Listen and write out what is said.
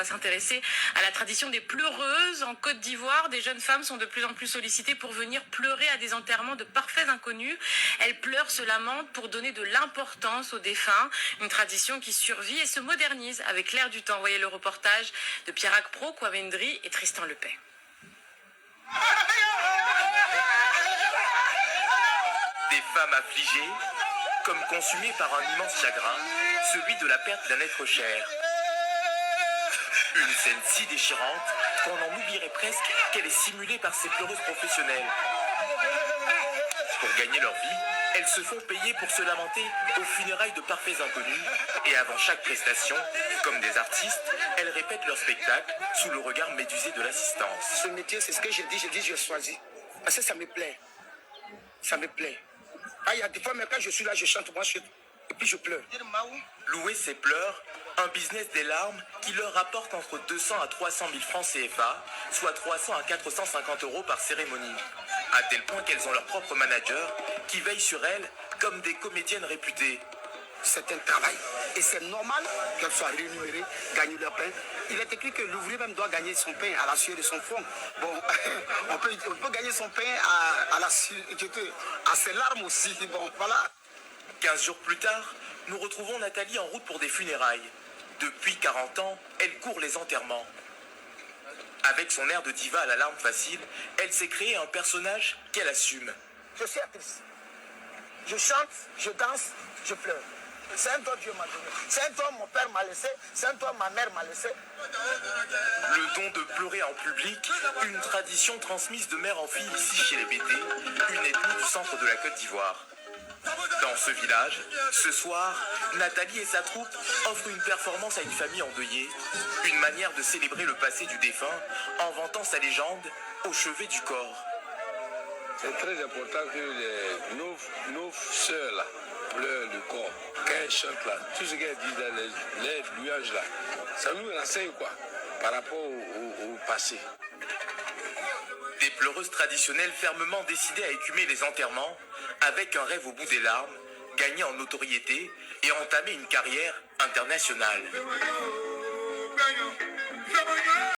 va s'intéresser à la tradition des pleureuses. En Côte d'Ivoire, des jeunes femmes sont de plus en plus sollicitées pour venir pleurer à des enterrements de parfaits inconnus. Elles pleurent, se lamentent pour donner de l'importance aux défunts. Une tradition qui survit et se modernise avec l'air du temps. Voyez le reportage de Pierre Pro, Kwame Ndri et Tristan Lepay. Des femmes affligées, comme consumées par un immense chagrin, celui de la perte d'un être cher. Une scène si déchirante qu'on en oublierait presque qu'elle est simulée par ces pleureuses professionnelles. Pour gagner leur vie, elles se font payer pour se lamenter aux funérailles de parfaits inconnus et avant chaque prestation, comme des artistes, elles répètent leur spectacle sous le regard médusé de l'assistance. Ce métier, c'est ce que j'ai dit, je choisis. Parce que ça me plaît. Ça me plaît. Ah, il y a des fois, mais quand je suis là, je chante, moi, et puis je pleure. Louer ses pleurs, un business des larmes qui leur rapporte entre 200 à 300 000 francs CFA, soit 300 à 450 € par cérémonie. À tel point qu'elles ont leur propre manager qui veille sur elles comme des comédiennes réputées. C'est un travail. Et c'est normal qu'elles soient rémunérées, gagnent leur pain. Il est écrit que l'ouvrier même doit gagner son pain à la sueur de son front. Bon, on peut gagner son pain à ses larmes aussi. Bon, voilà. 15 jours plus tard, nous retrouvons Nathalie en route pour des funérailles. Depuis 40 ans, elle court les enterrements. Avec son air de diva à la larme facile, elle s'est créée un personnage qu'elle assume. Je suis actrice. Je chante, je danse, je pleure. C'est un don Dieu m'a donné. C'est un don mon père m'a laissé. C'est un don ma mère m'a laissé. Le don de pleurer en public, une tradition transmise de mère en fille ici chez les Bété, une ethnie du centre de la Côte d'Ivoire. Dans ce village, ce soir, Nathalie et sa troupe offrent une performance à une famille endeuillée, une manière de célébrer le passé du défunt en vantant sa légende au chevet du corps. C'est très important que nos sœurs là pleurent le corps. Quand elles chantent là, tout ce qu'elles disent dans les louanges là, ça nous renseigne quoi par rapport au passé. Des pleureuses traditionnelles fermement décidées à écumer les enterrements, avec un rêve au bout des larmes, gagner en notoriété et entamer une carrière internationale.